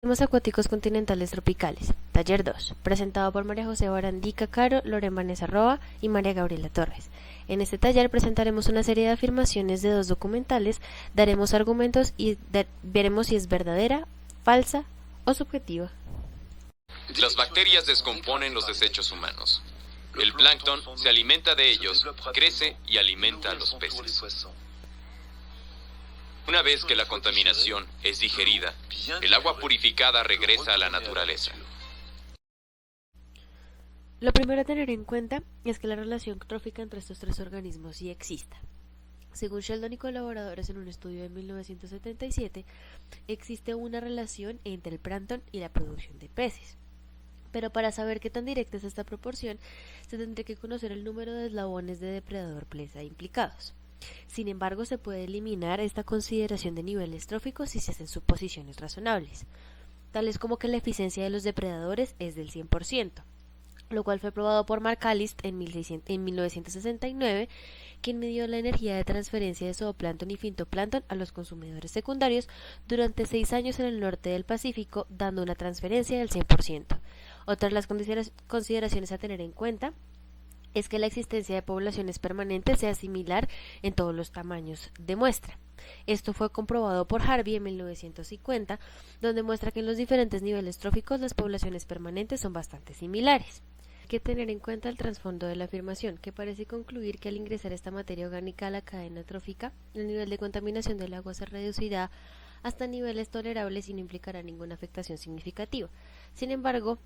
Ecosistemas acuáticos continentales tropicales, taller 2, presentado por María José Barandica Caro, Loren Vanessa Roa y María Gabriela Torres. En este taller presentaremos una serie de afirmaciones de 2 documentales, daremos argumentos y veremos si es verdadera, falsa o subjetiva. Las bacterias descomponen los desechos humanos. El plancton se alimenta de ellos, crece y alimenta a los peces. Una vez que la contaminación es digerida, el agua purificada regresa a la naturaleza. Lo primero a tener en cuenta es que la relación trófica entre estos 3 organismos sí exista. Según Sheldon y colaboradores en un estudio de 1977, existe una relación entre el plancton y la producción de peces. Pero para saber qué tan directa es esta proporción, se tendría que conocer el número de eslabones de depredador-presa implicados. Sin embargo, se puede eliminar esta consideración de niveles tróficos si se hacen suposiciones razonables, tales como que la eficiencia de los depredadores es del 100%, lo cual fue probado por Marcalist en 1969, quien midió la energía de transferencia de zooplancton y fitoplancton a los consumidores secundarios durante 6 años en el norte del Pacífico, dando una transferencia del 100%. Otra de las consideraciones a tener en cuenta es que la existencia de poblaciones permanentes sea similar en todos los tamaños de muestra. Esto fue comprobado por Harvey en 1950, donde muestra que en los diferentes niveles tróficos las poblaciones permanentes son bastante similares. Hay que tener en cuenta el trasfondo de la afirmación, que parece concluir que al ingresar esta materia orgánica a la cadena trófica, el nivel de contaminación del agua se reducirá hasta niveles tolerables y no implicará ninguna afectación significativa. Sin embargo,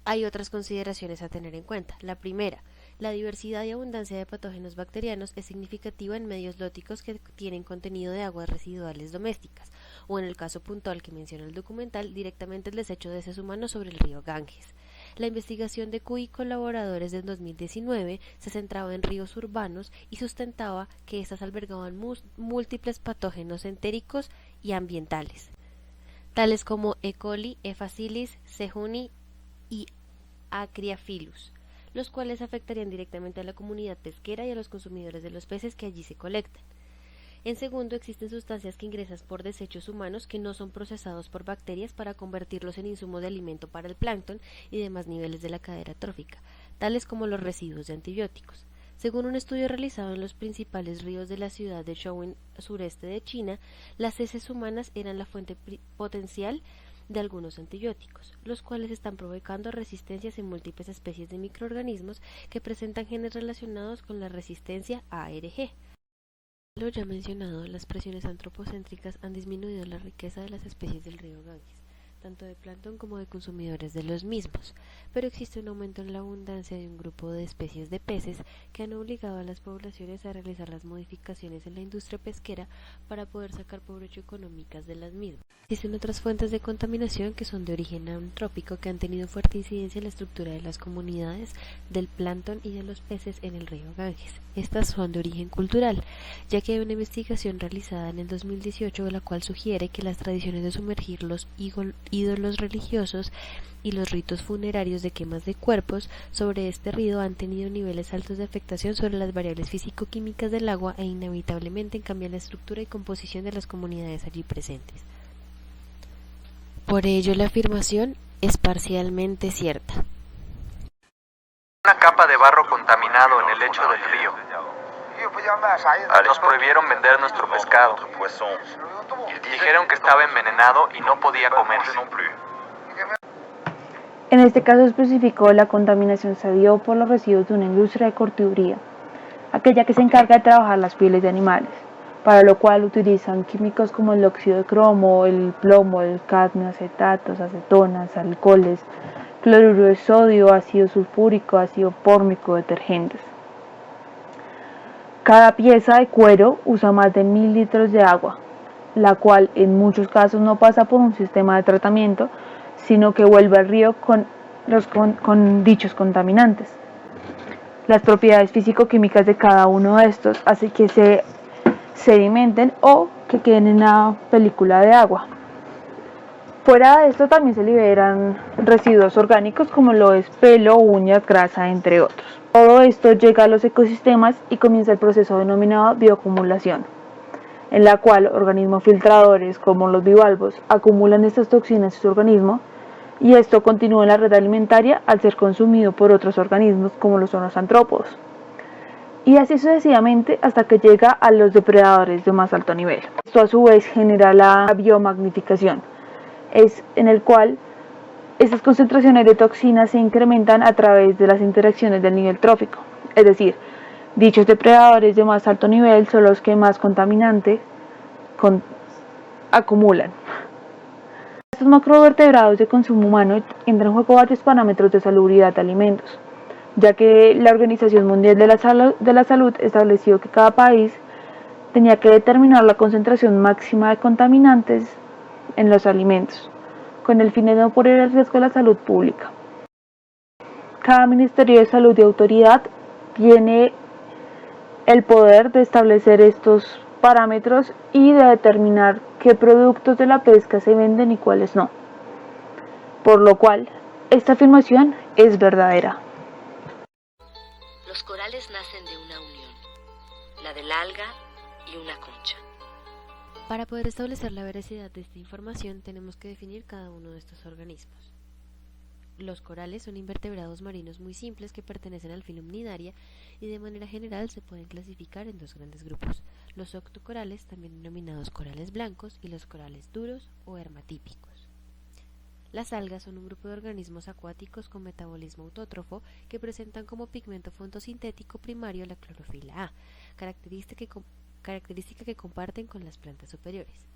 hay otras consideraciones a tener en cuenta. La primera, la diversidad y abundancia de patógenos bacterianos es significativa en medios lóticos que tienen contenido de aguas residuales domésticas, o en el caso puntual que menciona el documental, directamente el desecho de heces humanos sobre el río Ganges. La investigación de Cui y colaboradores del 2019 se centraba en ríos urbanos y sustentaba que éstas albergaban múltiples patógenos entéricos y ambientales, tales como E. coli, E. facilis, C. juni y Acriaphilus, los cuales afectarían directamente a la comunidad pesquera y a los consumidores de los peces que allí se colectan. En segundo, existen sustancias que ingresan por desechos humanos que no son procesados por bacterias para convertirlos en insumos de alimento para el plancton y demás niveles de la cadena trófica, tales como los residuos de antibióticos. Según un estudio realizado en los principales ríos de la ciudad de Zhoushan, sureste de China, las heces humanas eran la fuente potencial de algunos antibióticos, los cuales están provocando resistencias en múltiples especies de microorganismos que presentan genes relacionados con la resistencia a ARG. Lo ya mencionado, las presiones antropocéntricas han disminuido la riqueza de las especies del río Ganges, tanto de plancton como de consumidores de los mismos, pero existe un aumento en la abundancia de un grupo de especies de peces que han obligado a las poblaciones a realizar las modificaciones en la industria pesquera para poder sacar provecho económicas de las mismas. Existen otras fuentes de contaminación que son de origen antrópico que han tenido fuerte incidencia en la estructura de las comunidades del plancton y de los peces en el río Ganges. Estas son de origen cultural, ya que hay una investigación realizada en el 2018 la cual sugiere que las tradiciones de sumergir los ídolos religiosos y los ritos funerarios de quemas de cuerpos sobre este río han tenido niveles altos de afectación sobre las variables físico-químicas del agua e inevitablemente cambian la estructura y composición de las comunidades allí presentes. Por ello, la afirmación es parcialmente cierta. Una capa de barro contaminado en el lecho del río. Nos prohibieron vender nuestro pescado. Dijeron que estaba envenenado y no podía comerse. En este caso específico, la contaminación se dio por los residuos de una industria de corturía, aquella que se encarga de trabajar las pieles de animales, para lo cual utilizan químicos como el óxido de cromo, el plomo, el cadmio, acetatos, acetonas, alcoholes, cloruro de sodio, ácido sulfúrico, ácido fórmico, detergentes. Cada pieza de cuero usa más de 1000 litros de agua, la cual en muchos casos no pasa por un sistema de tratamiento, sino que vuelve al río con dichos contaminantes. Las propiedades físico-químicas de cada uno de estos hacen que se sedimenten o que queden en una película de agua. Fuera de esto también se liberan residuos orgánicos como lo es pelo, uñas, grasa, entre otros. Todo esto llega a los ecosistemas y comienza el proceso denominado bioacumulación, en la cual organismos filtradores como los bivalvos acumulan estas toxinas en su organismo y esto continúa en la red alimentaria al ser consumido por otros organismos como lo son los antrópodos. Y así sucesivamente hasta que llega a los depredadores de más alto nivel. Esto a su vez genera la biomagnificación, es en el cual estas concentraciones de toxinas se incrementan a través de las interacciones del nivel trófico, es decir, dichos depredadores de más alto nivel son los que más contaminantes acumulan. Estos macrovertebrados de consumo humano entran en juego varios parámetros de salubridad de alimentos, ya que la Organización Mundial de la Salud estableció que cada país tenía que determinar la concentración máxima de contaminantes en los alimentos, con el fin de no poner en riesgo la salud pública. Cada Ministerio de Salud y autoridad tiene el poder de establecer estos parámetros y de determinar qué productos de la pesca se venden y cuáles no. Por lo cual, esta afirmación es verdadera. Los corales nacen de una unión, la del alga y una concha. Para poder establecer la veracidad de esta información tenemos que definir cada uno de estos organismos. Los corales son invertebrados marinos muy simples que pertenecen al filo Cnidaria y de manera general se pueden clasificar en dos grandes grupos, los octocorales, también denominados corales blancos, y los corales duros o hermatípicos. Las algas son un grupo de organismos acuáticos con metabolismo autótrofo que presentan como pigmento fotosintético primario la clorofila A, característica que comparten con las plantas superiores.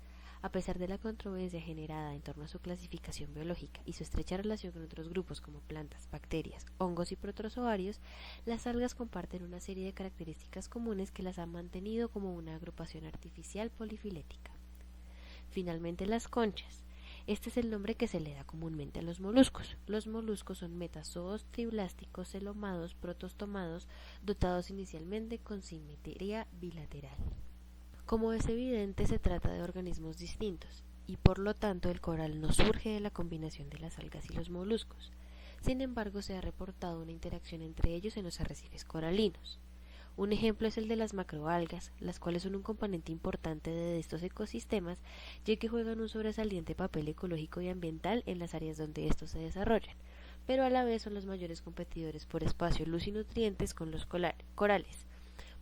A pesar de la controversia generada en torno a su clasificación biológica y su estrecha relación con otros grupos como plantas, bacterias, hongos y protozoarios, las algas comparten una serie de características comunes que las han mantenido como una agrupación artificial polifilética. Finalmente, las conchas. Este es el nombre que se le da comúnmente a los moluscos. Los moluscos son metazoos triblásticos celomados protostomados dotados inicialmente con simetría bilateral. Como es evidente, se trata de organismos distintos, y por lo tanto el coral no surge de la combinación de las algas y los moluscos. Sin embargo, se ha reportado una interacción entre ellos en los arrecifes coralinos. Un ejemplo es el de las macroalgas, las cuales son un componente importante de estos ecosistemas, ya que juegan un sobresaliente papel ecológico y ambiental en las áreas donde estos se desarrollan, pero a la vez son los mayores competidores por espacio, luz y nutrientes con los corales.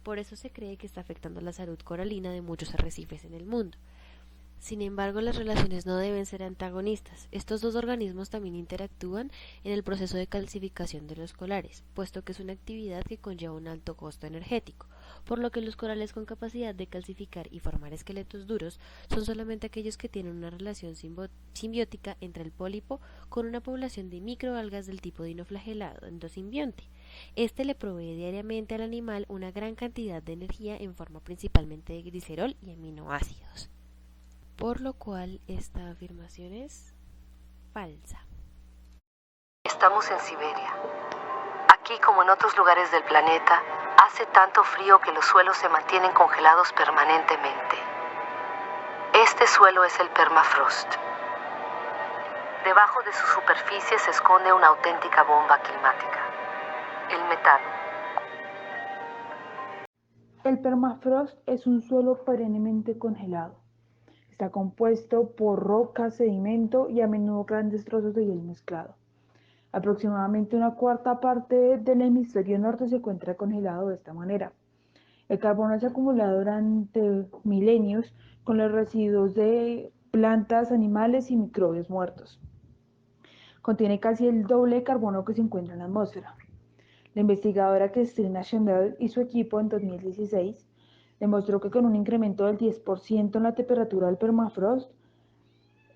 Por eso se cree que está afectando la salud coralina de muchos arrecifes en el mundo. Sin embargo, las relaciones no deben ser antagonistas. Estos dos organismos también interactúan en el proceso de calcificación de los corales, puesto que es una actividad que conlleva un alto costo energético, por lo que los corales con capacidad de calcificar y formar esqueletos duros son solamente aquellos que tienen una relación simbiótica entre el pólipo con una población de microalgas del tipo dinoflagelado endosimbionte. Este le provee diariamente al animal una gran cantidad de energía en forma principalmente de glicerol y aminoácidos. Por lo cual esta afirmación es falsa. Estamos en Siberia. Aquí, como en otros lugares del planeta, hace tanto frío que los suelos se mantienen congelados permanentemente. Este suelo es el permafrost. Debajo de su superficie se esconde una auténtica bomba climática. El metano. El permafrost es un suelo perennemente congelado. Está compuesto por roca, sedimento y a menudo grandes trozos de hielo mezclado. Aproximadamente una cuarta parte del hemisferio norte se encuentra congelado de esta manera. El carbono se acumula durante milenios con los residuos de plantas, animales y microbios muertos. Contiene casi el doble de carbono que se encuentra en la atmósfera. La investigadora Christina Schendel y su equipo en 2016 demostró que con un incremento del 10% en la temperatura del permafrost,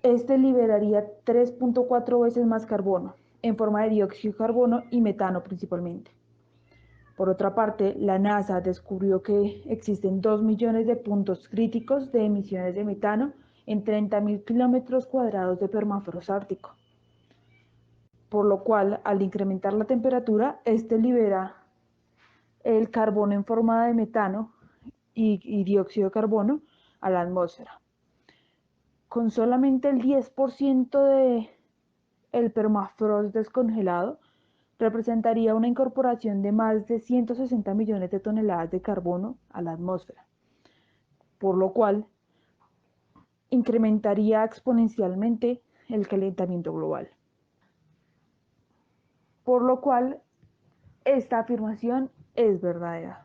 este liberaría 3.4 veces más carbono, en forma de dióxido de carbono y metano principalmente. Por otra parte, la NASA descubrió que existen 2 millones de puntos críticos de emisiones de metano en 30.000 kilómetros cuadrados de permafrost ártico. Por lo cual, al incrementar la temperatura, este libera el carbono en forma de metano y dióxido de carbono a la atmósfera. Con solamente el 10% del permafrost descongelado, representaría una incorporación de más de 160 millones de toneladas de carbono a la atmósfera. por lo cual incrementaría exponencialmente el calentamiento global. Por lo cual, esta afirmación es verdadera.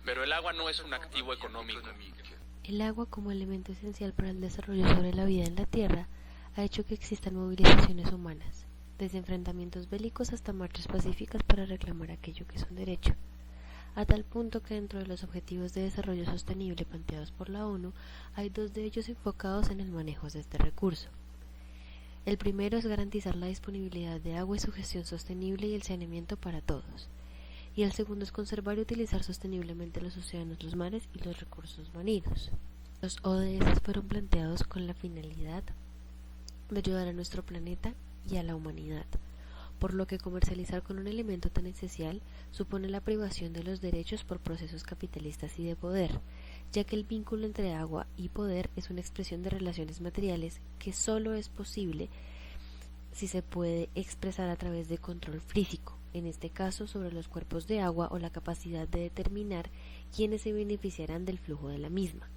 Pero el agua no es un activo económico. El agua, como elemento esencial para el desarrollo sobre la vida en la Tierra, ha hecho que existan movilizaciones humanas, desde enfrentamientos bélicos hasta marchas pacíficas para reclamar aquello que es un derecho, a tal punto que dentro de los Objetivos de Desarrollo Sostenible planteados por la ONU, hay 2 de ellos enfocados en el manejo de este recurso. El primero es garantizar la disponibilidad de agua y su gestión sostenible y el saneamiento para todos, y el segundo es conservar y utilizar sosteniblemente los océanos, los mares y los recursos marinos. Los ODS fueron planteados con la finalidad de ayudar a nuestro planeta y a la humanidad, por lo que comercializar con un elemento tan esencial supone la privación de los derechos por procesos capitalistas y de poder, ya que el vínculo entre agua y poder es una expresión de relaciones materiales que solo es posible si se puede expresar a través de control físico, en este caso sobre los cuerpos de agua o la capacidad de determinar quiénes se beneficiarán del flujo de la misma.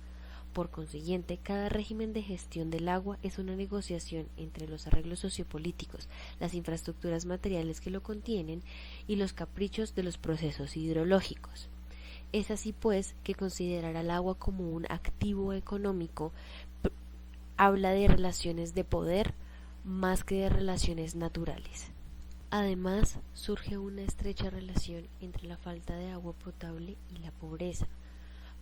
Por consiguiente, cada régimen de gestión del agua es una negociación entre los arreglos sociopolíticos, las infraestructuras materiales que lo contienen y los caprichos de los procesos hidrológicos. Es así pues que considerar al agua como un activo económico habla de relaciones de poder más que de relaciones naturales. Además, surge una estrecha relación entre la falta de agua potable y la pobreza,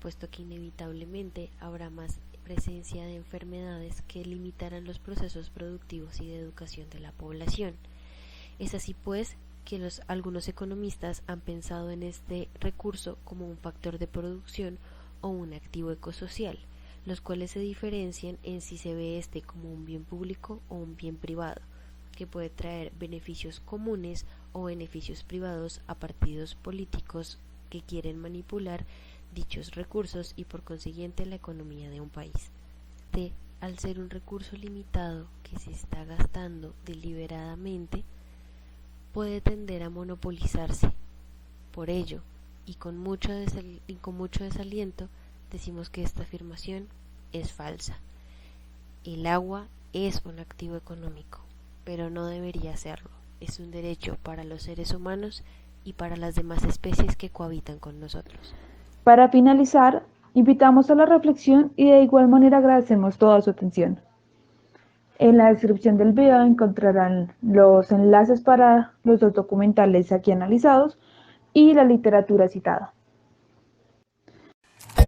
puesto que inevitablemente habrá más presencia de enfermedades que limitarán los procesos productivos y de educación de la población. Es así pues que algunos economistas han pensado en este recurso como un factor de producción o un activo ecosocial, los cuales se diferencian en si se ve este como un bien público o un bien privado, que puede traer beneficios comunes o beneficios privados a partidos políticos que quieren manipular dichos recursos y por consiguiente la economía de un país. Al ser un recurso limitado que se está gastando deliberadamente, puede tender a monopolizarse. Por ello, y con mucho desaliento, decimos que esta afirmación es falsa. El agua es un activo económico, pero no debería serlo. Es un derecho para los seres humanos y para las demás especies que cohabitan con nosotros. Para finalizar, invitamos a la reflexión y de igual manera agradecemos toda su atención. En la descripción del video encontrarán los enlaces para los 2 documentales aquí analizados y la literatura citada.